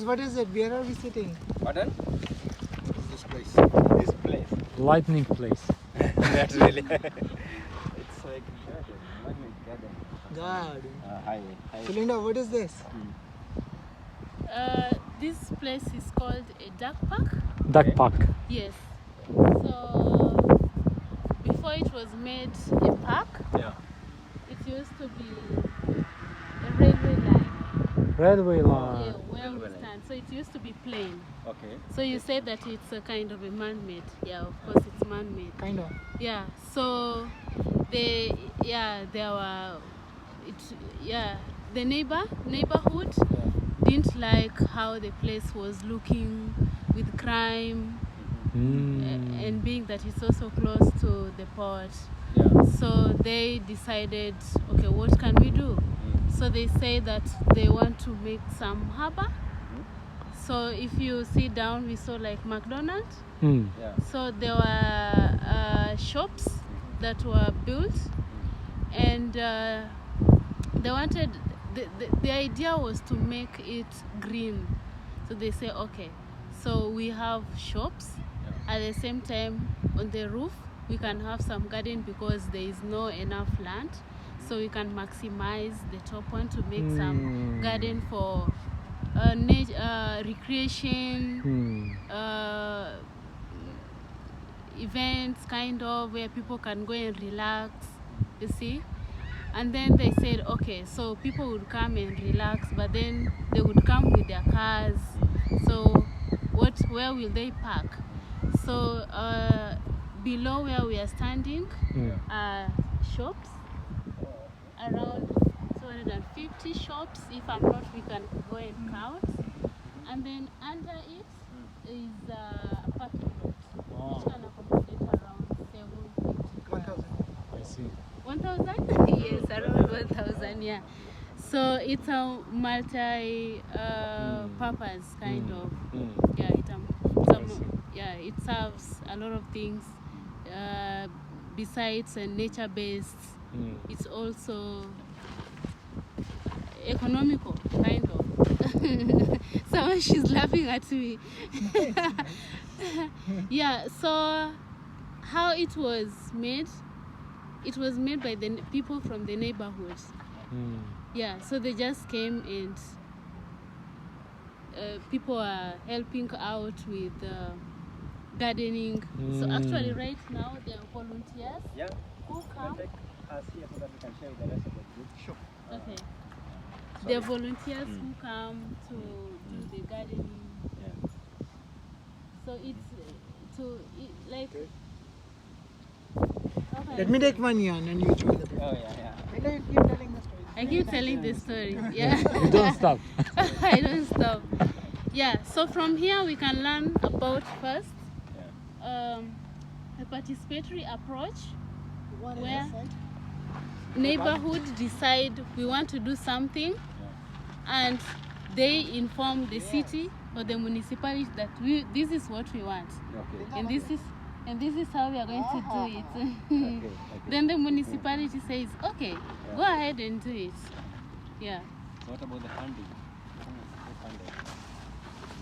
What is it? Where are we sitting? Pardon? This place. This place. Lightning place. That's really. It's like garden. Garden. Highway. So Linda, what is this? This place is called a duck park. Duck park. Yes. So before it was made a park, Yeah. it used to be a railway line. Railway Yeah, line. where we Railway line. stand. So it used to be plain. Okay. So you say that it's a kind of a man-made. Yeah, of course it's man-made. Kind of. Yeah. So there were the neighborhood didn't like how the place was looking with crime and being that it's also close to the port. Yeah. So they decided, okay, what can we do? So they say that they want to make some harbor. So if you see down, we saw like McDonald's. Yeah. So there were shops that were built, and they wanted. The idea was to make it green. So they say, okay, so we have shops. At the same time, on the roof, we can have some garden because there is no enough land. So we can maximize the top one to make some garden for recreation, events, kind of, where people can go and relax, you see. And then they said, okay, so people would come and relax, but then they would come with their cars. So where will they park? So below where we are standing are shops, around 250 shops. If I'm not, we can go and count. And then under it is a parking lot, which can accommodate around 750. 1,000. I see. 1,000? Yes, around 1,000, yeah. So it's a multi-purpose kind of. Yeah, it serves a lot of things. Besides nature-based, it's also economical, kind of. Someone, she's laughing at me. Yeah, so how it was made by the people from the neighborhood. Yeah, so they just came and people are helping out with gardening. So actually right now there are volunteers who come. Take us here so that we can share with the rest of the group. Sure. Okay. There are volunteers who come to do the gardening. Yeah. So it's like. Let me take one yarn and you join the Oh yeah. Linda, you keep telling the story. I keep telling this story. Yeah. You don't stop. I don't stop. Yeah. So from here we can learn about first a participatory approach, where neighborhood decide we want to do something, and they inform the city or the municipality that this is what we want, and this is how we are going to do it. Then the municipality says, okay, go ahead and do it. Yeah. So what about the funding? Who funded?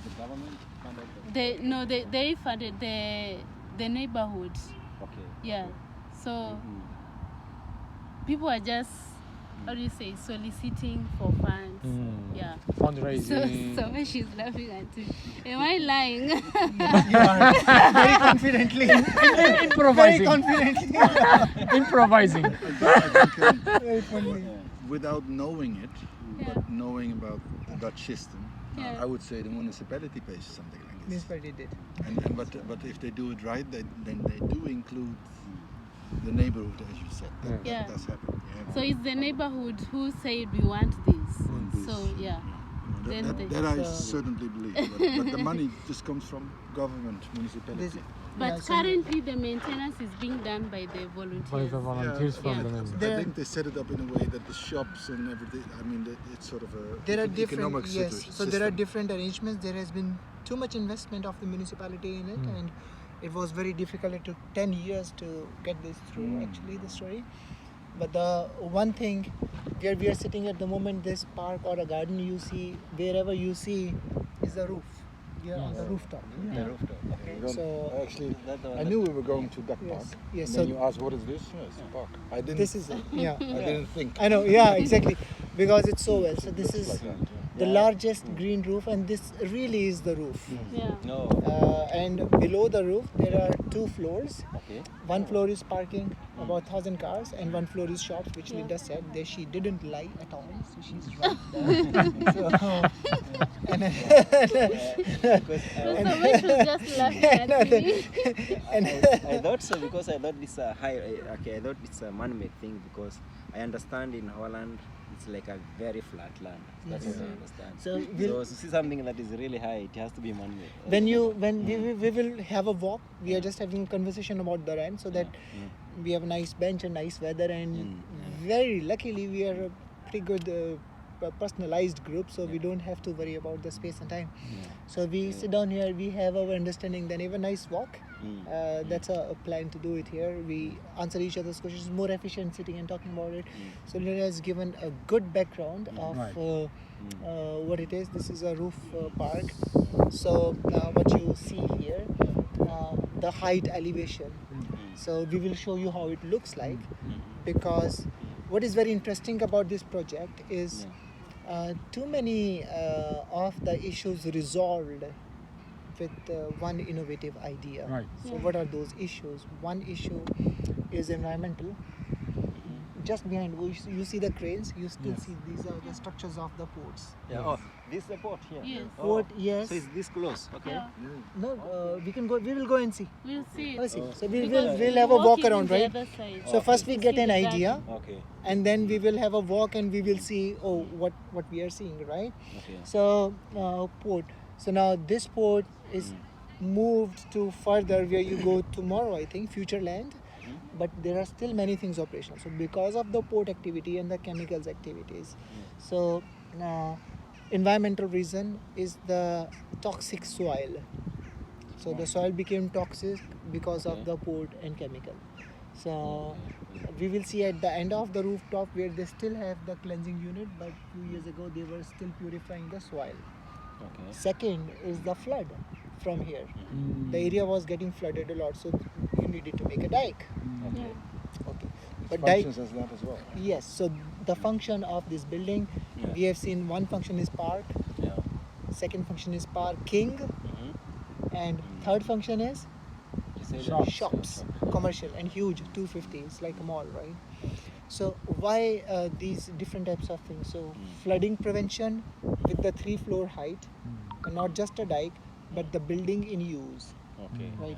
The government funded They funded the neighborhood. Okay. Yeah. So people are just, how do you say, soliciting for funds. Yeah. Fundraising. So she's laughing at me. Am I lying? You are very confidently. Improvising. Very confidently. Improvising. I think, Very funny. without knowing it, Yeah. but knowing about the Dutch system, Yeah. I would say the municipality pays something like this. Municipality did. But if they do it right, then they do include the neighborhood, as you said. That Yeah. does happen. Yeah. So it's the neighborhood who said we want this. Want this. So yeah. Then That I So- certainly believe. But the money just comes from government, municipality. This- But Yeah, so- currently the maintenance is being done by the By volunteers. the volunteers from Yeah. the neighborhood. I think they set it up in a way that the shops and everything, I mean, it's sort of a There are economic different, yes. So there are system. different arrangements. There has been too much investment of the municipality in it, and it was very difficult. It took 10 years to get this through, actually, the story. But the one thing where we are sitting at the moment, this park or a garden, you see, wherever you see is the roof. Here on the rooftop. The rooftop. Okay. You don't- So- actually, That's the one I that- knew we were going to Duck Yes, Park. yes, And then so- you asked, what is this? Yeah, it's a park. I didn't. This is it. Yeah. I didn't think. I know. Yeah, exactly. Because it's so well. So this Looks is like that, yeah. the Yeah. largest green roof, and this really is the roof. Yeah. No. And below the roof there are 2 floors. Okay. One floor is parking, about 1,000 cars, and one floor is shops, which Yeah. Linda said there she didn't lie at all, so she's right there. So, and, Because So someone should just laugh at me. and I thought so because I thought it's a high. Okay, I thought it's a man-made thing because I understand in Holland it's like a very flat land. That's what I understand. So So we'll- to see something that is really high, it has to be man-made. when we will have a walk, we are just having a conversation about the rent, so that we have a nice bench and nice weather, and very luckily we are a pretty good personalized group, so we don't have to worry about the space and time. So we sit down here, we have our understanding, then have a nice walk. That's a plan to do it here. We answer each other's questions, more efficient sitting and talking about it. So Lina has given a good background of Right. what it is. This is a roof park. So what you see here, the height elevation. So we will show you how it looks like, because what is very interesting about this project is too many of the issues resolved with one innovative idea. Right. So what are those issues? One issue is environmental. Just behind, you see the cranes. You still Yes. see these are the structures of the ports. Yeah. Oh, this is the port here. Yes. Oh. Port, yes. So it's this close. Okay. Yeah. No, we can go. We will go and see. We'll see. Let's see. So we Because will have a walk walking around, is the right? other side. So first we To get see an the idea, garden. Okay. and then we will have a walk, and we will see what we are seeing, right? Okay. So port. So now this port is moved to further where you go tomorrow, I think, Future Land. But there are still many things operational. So because of the port activity and the chemicals activities, so environmental reason is the toxic soil. So the soil became toxic because of the port and chemical. So we will see at the end of the rooftop where they still have the cleansing unit, but 2 years ago they were still purifying the soil. Okay. Second is the flood from here. The area was getting flooded a lot, so you needed to make a dike. Yeah. Okay, It but dike. functions as that as well. Yes, so the function of this building, we have seen one function is park, Yeah. second function is parking, and third function is You say Shop. shops, commercial and huge, 250. It's like a mall, right? So why these different types of things? So flooding prevention with the 3-floor height, and not just a dike, but the building in use, Okay. right?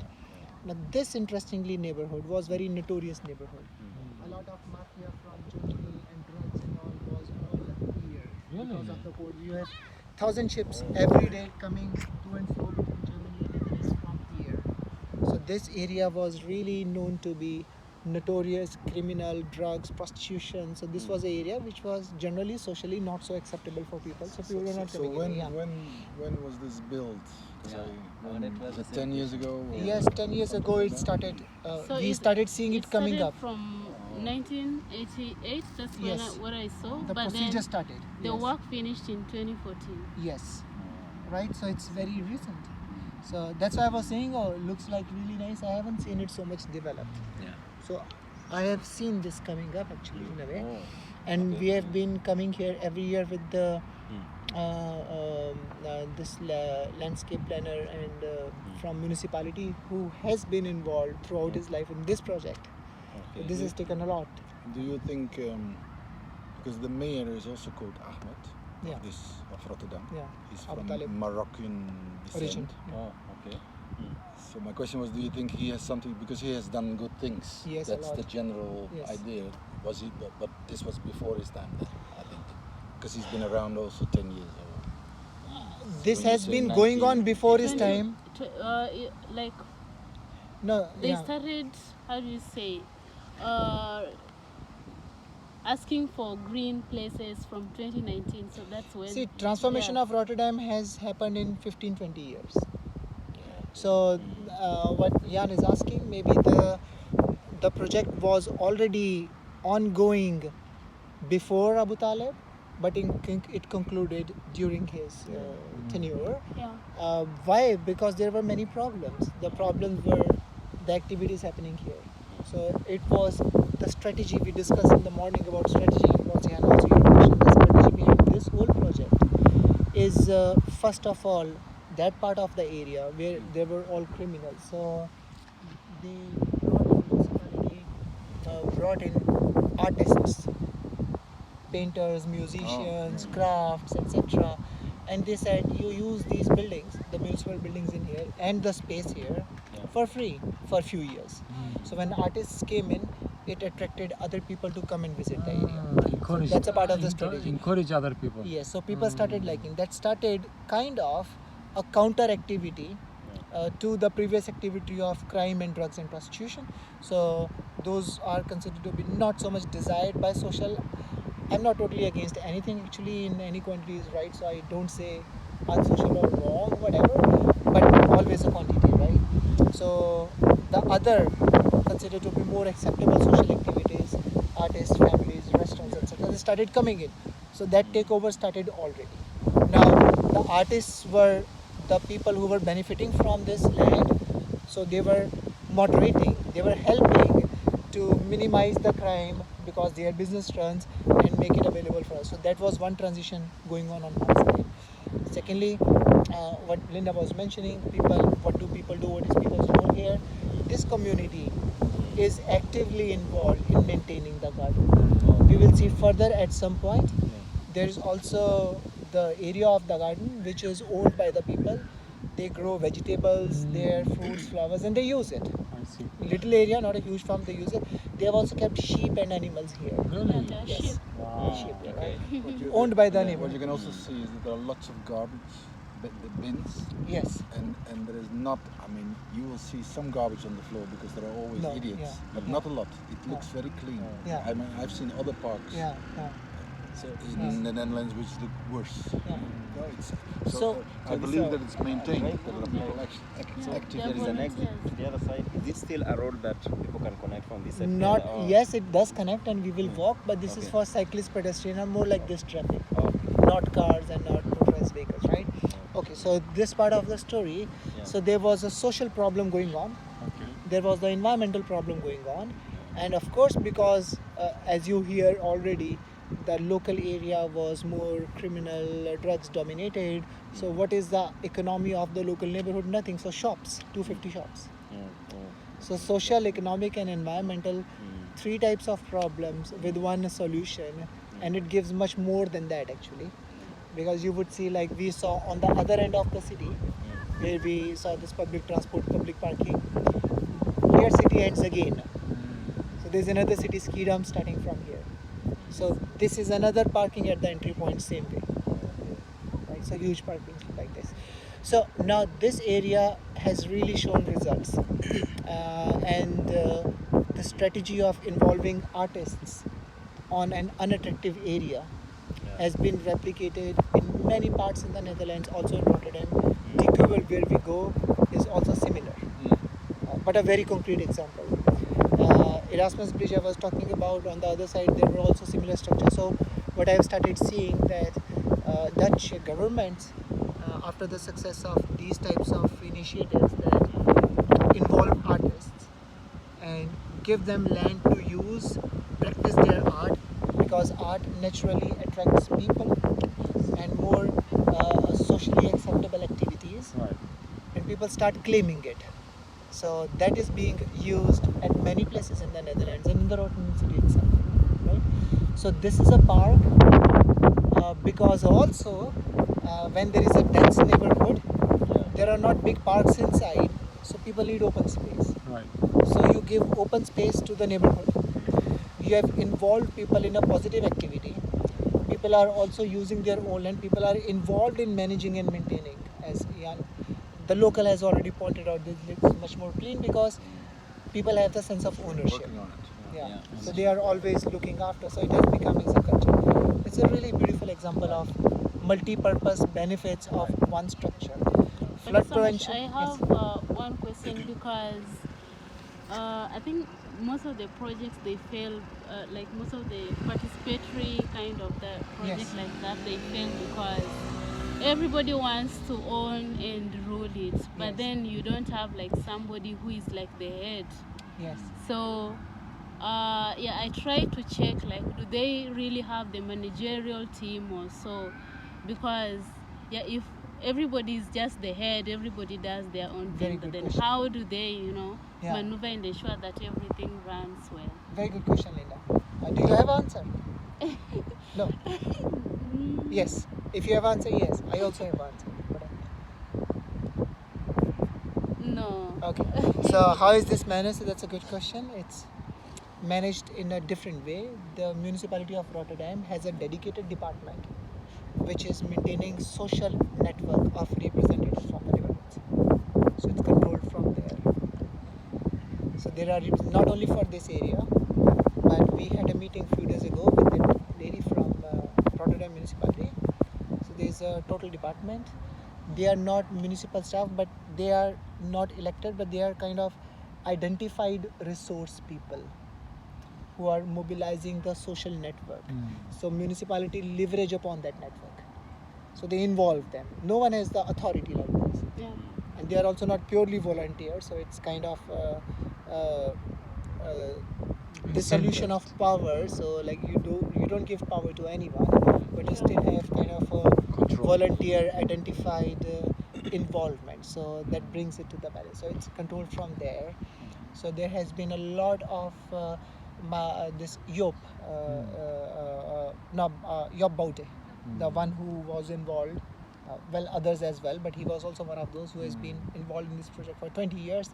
Now this interestingly neighborhood was very notorious neighborhood. A lot of mafia from Germany and drugs and all was all here because of the port. You have 1,000 ships every day coming to and fro between Germany and it's from here. So this area was really known to be notorious criminal, drugs, prostitution. So this was an area which was generally socially not so acceptable for people. So people were not So coming when in. Yeah. when was this built? 'Cause Yeah. when, It was was it the 10 same years ago? or Yes, 10 years ago it started. So We started seeing it coming started up. from 1988. That's when Yes. what I saw. The but procedure then started. the Yes. work finished in 2014. Yes. Right, so it's very recent. So that's why I was saying, oh, looks like really nice. I haven't seen it so much developed. Yeah. So I have seen this coming up actually in a way. Oh. And Okay. we have been coming here every year with the landscape planner and from municipality who has been involved throughout his life in this project. Okay. This has taken a lot. Do you think, because the mayor is also called Ahmed Yeah. of Rotterdam, Yeah. he's Abu from Talib. Moroccan descent. Origin. Oh, okay. So my question was, do you think he has something, because he has done good things? Yes, a That's lot. the general Yes. idea. Was he? But this was before his time, then, I think, because he's been around also 10 years. This When you has say been going on 19, before his 20 time. Like No, they yeah. started, how do you say, asking for green places from 2019. So that's when. See, transformation yeah. of Rotterdam has happened in 15-20 years. So what Jan is asking, maybe the project was already ongoing before Abu Talib, but it concluded during his tenure. Yeah. Why? Because there were many problems. The problems were the activities happening here. So it was the strategy we discussed in the morning about strategy, and also your question. The strategy behind this whole project is first of all that part of the area where they were all criminals. So the municipality brought in artists, painters, musicians, crafts, etc. And they said you use these buildings, the municipal buildings in here and the space here for free for a few years. So when artists came in, it attracted other people to come and visit the area. Encourage, That's a part of the strategy. Encourage other people. Yes, so people started liking. That started kind of a counter activity to the previous activity of crime and drugs and prostitution. So those are considered to be not so much desired by social. I'm not totally against anything actually in any quantity is right. So I don't say unsocial or wrong, whatever, but always a quantity, right? So the other considered to be more acceptable social activities, artists, families, restaurants, etc. They started coming in. So that takeover started already. Now the artists were the people who were benefiting from this land, so they were moderating, they were helping to minimize the crime because their business runs and make it available for us. So that was one transition going on one side. Secondly, what Linda was mentioning, what do people do? What is people's role here? This community is actively involved in maintaining the garden. We will see further at some point. There is also the area of the garden which is owned by the people. They grow vegetables there, fruits, flowers, and they use it. I see. Little area, not a huge farm, they use it. They have also kept sheep and animals here. Really? Yeah, Yes. sheep. Wow. Sheep, yeah, Okay. right? Owned by the What neighbor. you can also see is that there are lots of garbage, the bins, Yes. and there is not. I mean, you will see some garbage on the floor because there are always No, idiots, yeah, but yeah. not a lot. It looks very clean. Yeah. I mean, I've seen other parks Yeah, yeah. So in the Netherlands which look worse. Yeah. No, it's, So- I believe that it's maintained. Right. That there are people active. Yeah, there is an exit volunteers. to the other side. Is it still a road that people can connect from this side? Not or- yes, it does connect, and we will walk, but this is Okay. for cyclists, pedestrian, and more like this traffic, Okay. not cars and not motorized vehicles, right? Okay, so this part of the story. Yeah. So there was a social problem going on. Okay. There was the environmental problem going on, and of course, because as you hear already, the local area was more criminal, drugs dominated. So what is the economy of the local neighborhood? Nothing. So shops, 250 shops. So social, economic, and environmental, three types of problems with one solution, and it gives much more than that actually, because you would see like we saw on the other end of the city, where we saw this public transport, public parking. Here city ends again. So there's another city ski dump starting from here. So this is another parking at the entry point, same way. Right, so huge parking like this. So now this area has really shown results, and the strategy of involving artists on an unattractive area has been replicated in many parts in the Netherlands, also in Rotterdam. Declock, where we go, is also similar, but a very concrete example. Erasmus Bridge I was talking about, on the other side there were also similar structures. So what I have started seeing that Dutch governments, after the success of these types of initiatives that involve artists and give them land to use, practice their art, because art naturally attracts people and more socially acceptable activities, Right. and people start claiming it. So that is being used at many places in the Netherlands and in the Rotterdam city itself, right? So this is a park because also when there is a dense neighborhood, there are not big parks inside, so people need open space. Right. So you give open space to the neighborhood. You have involved people in a positive activity. People are also using their own land. People are involved in managing and maintaining. As the local has already pointed out, this looks much more clean because people have the sense of ownership. Working on it. Yeah. Yeah. So they are always looking after. So it has become as a culture. It's a really beautiful example of multi-purpose benefits of one structure. Flood But so much, prevention. I yes. have one question because I think most of the projects they fail, like most of the participatory kind of the project Yes. like that, they fail because everybody wants to own and rule it, but Yes. then you don't have like somebody who is like the head. Yes. So yeah, I try to check like do they really have the managerial team or so, because yeah, if everybody is just the head, everybody does their own Very thing, good then question. how do they Yeah. maneuver and ensure that everything runs well? Very good question, Linda. Do you have answer? No. Yes. If you have answer, yes. I also have answer. No. Okay. So how is this managed? So that's a good question. It's managed in a different way. The municipality of Rotterdam has a dedicated department which is maintaining social network of representatives from the developments. So it's controlled from there. So there are not only for this area, but we had a meeting a few days ago with the lady from Rotterdam municipality. So there's a total department. They are not municipal staff, but they are not elected, but they are kind of identified resource people who are mobilizing the social network. So municipality leverage upon that network. So they involve them. No one has the authority like this. Yeah. And they are also not purely volunteers, so it's kind of dissolution of power. So like you don't give power to anyone, but you still have kind of a Control. volunteer identified involvement. So that brings it to the balance. So it's controlled from there. So there has been a lot of this Job Boute, the one who was involved. Well, others as well, but he was also one of those who has been involved in this project for 20 years.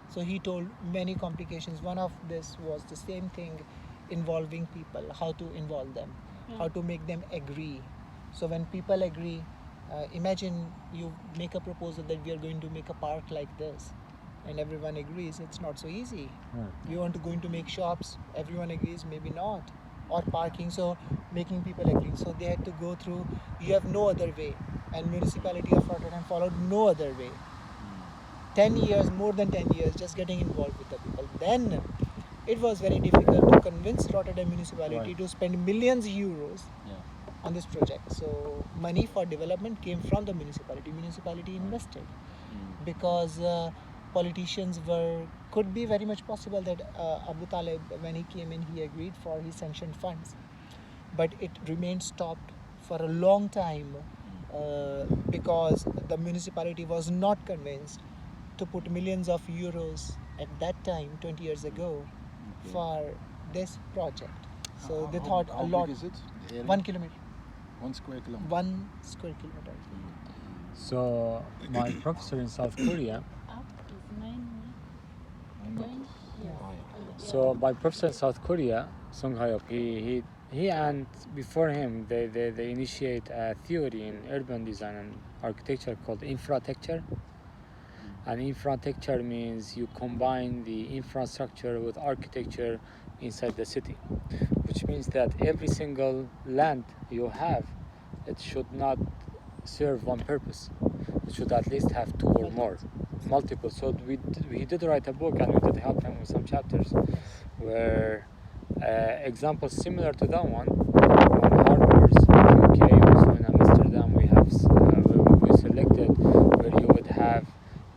So he told many complications. One of this was the same thing involving people, how to involve them, how to make them agree. So when people agree, imagine you make a proposal that we are going to make a park like this, and everyone agrees. It's not so easy. You want to going to make shops, everyone agrees, maybe not, or parking. So making people agree. So they had to go through. You have no other way, and municipality of Rotterdam followed no other way. 10 years, more than 10 years, just getting involved with the people. Then it was very difficult to convince Rotterdam municipality to spend millions euros on this project. So money for development came from the municipality. Municipality invested because politicians could be very much possible that Abu Talib, when he came in, he agreed for his sanctioned funds, but it remained stopped for a long time because the municipality was not convinced to put millions of euros at that time 20 years ago for this project. So they thought how a lot. big is it? The area? 1 kilometer. 1 square kilometer. 1 square kilometer. So my professor in South Korea. Up is 9 meters. So my professor in South Korea, Sung Hyuk, he and before him they initiate a theory in urban design and architecture called InfraTecture. And InfraTecture means you combine the infrastructure with architecture inside the city, which means that every single land you have, it should not serve one purpose. It should at least have two or more, multiple. So we did write a book, and we did help him with some chapters where examples similar to that one on harbors in UK, also in Amsterdam, we selected where you would have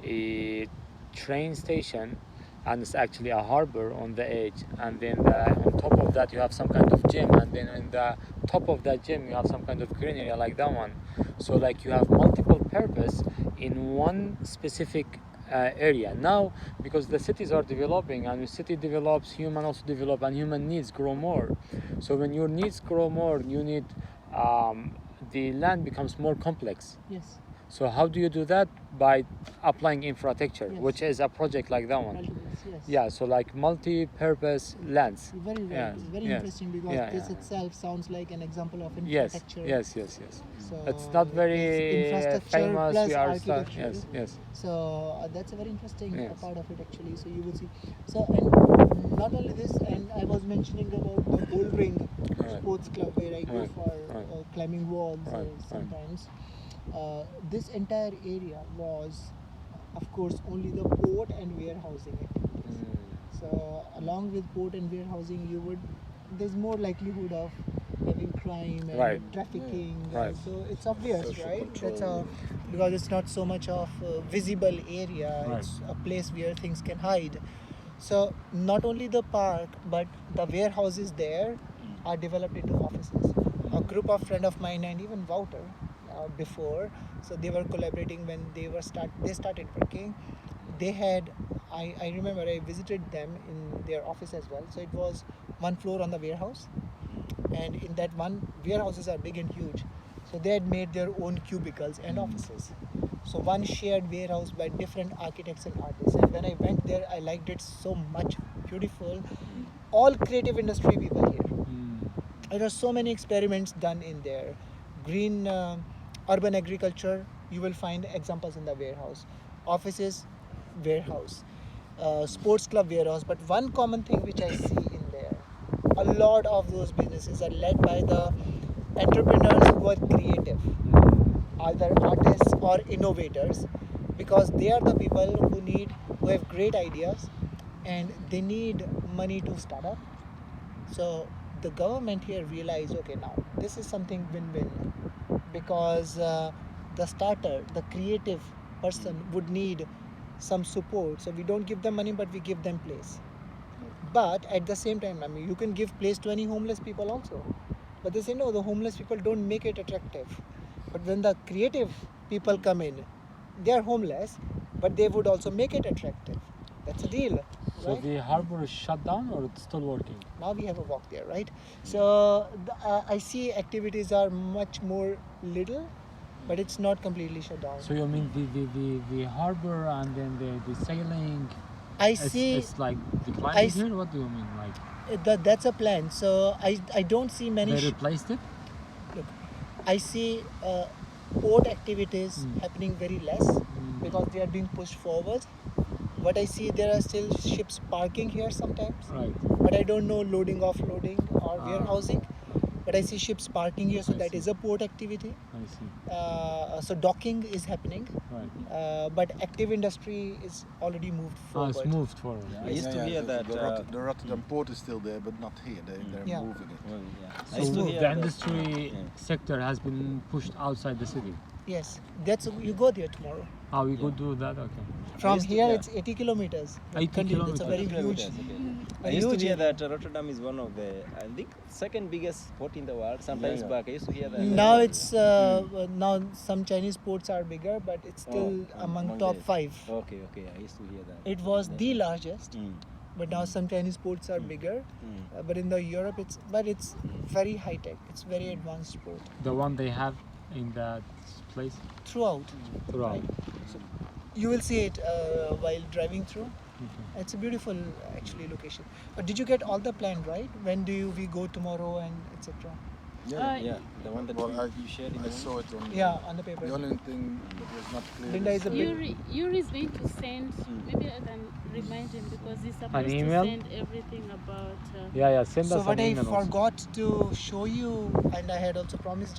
a train station, and it's actually a harbor on the edge, and then on top of that you have some kind of gym, and then on the top of that gym you have some kind of green area like that one. So like you have multiple purpose in one specific area. Now, because the cities are developing, and the city develops, human also develop, and human needs grow more. So when your needs grow more, you need the land becomes more complex. Yes. So how do you do that? By applying InfraTecture, Yes. which is a project like that one. Yes. Yeah, so like multi-purpose lands. Very, Yeah, very yeah, interesting because yeah, this yeah. itself sounds like an example of Yes, infrastructure. yes. So It's not it's very infrastructure famous. plus We are architecture. yes. So that's a very interesting Yes. part of it actually. So you will see. So and not only this, and I was mentioning about the bouldering sports club where I go Right, for right. climbing walls Right, sometimes. This entire area was, of course, only the port and warehousing activities. So So along with port and warehousing, there's more likelihood of having crime and Right. trafficking. Right. So it's obvious, Social right? That's control. because it's not so much of a visible area. Right. It's a place where things can hide. So not only the park, but the warehouses there are developed into offices. A group of friend of mine and even Wouter before, so they were collaborating when they started working. They had, I remember I visited them in their office as well. So it was one floor on the warehouse, and in that one, warehouses are big and huge. So they had made their own cubicles and offices. So one shared warehouse by different architects and artists. And when I went there, I liked it so much. Beautiful. All creative industry people here. There are so many experiments done in there. Green urban agriculture, you will find examples in the warehouse. Offices, warehouse. Sports club warehouse. But one common thing which I see in there, a lot of those businesses are led by the entrepreneurs who are creative, either artists or innovators, because they are the people who have great ideas and they need money to start up. So the government here realized, okay, now this is something win-win, because the creative person would need some support. So we don't give them money, but we give them place. But at the same time, I mean, you can give place to any homeless people also. But they say no, the homeless people don't make it attractive. But when the creative people come in, they are homeless, but they would also make it attractive. That's a deal. So Right? the harbor is shut down or it's still working? Now we have a walk there, right? So I see activities are much more little, but it's not completely shut down. So you mean the harbor and then the sailing? I see It's like declining s- here. What do you mean? Like that's a plan. So I don't see many. they replaced it? Look, I see port activities happening very less because they are being pushed forward. What I see, there are still ships parking here sometimes, Right. but I don't know loading, offloading, or Ah. warehousing. But I see ships parking here, so I that see. is a port activity. I see. So docking is happening, Right. but active industry is already moved Oh, forward. it's moved forward. I used to hear that. The Rotterdam port is still there, but not here. They're Yeah. moving it. Well, yeah. I So used to the hear that, industry yeah. sector has been pushed outside the city. Yes, that's you go there tomorrow. How we could do that? Okay. From used to- here, yeah. it's 80 kilometers. 80 Continue. It's a very Kilometers, huge. okay. a I used to huge hear area. that Rotterdam is one of the, I think, second biggest port in the world. Sometimes back, I used to hear that. Now it's now some Chinese ports are bigger, but it's still among top the- 5. Okay, okay. I used to hear that. It was the largest, Mm. but now some Chinese ports are bigger. But in the Europe, it's very high tech. It's very advanced port The one they have in that place throughout. throughout. So you will see it while driving through. It's a beautiful actually location. But did you get all the plan right? When we go tomorrow and etc. Yeah, the one that Well, you shared in I the saw it on. Yeah, on the paper. The only thing that was not clear. Linda is a bit- Yuri is going to send, maybe I can remind him because he's supposed to email? send everything about. Yeah, send So us what an I email also. forgot to show you, and I had also promised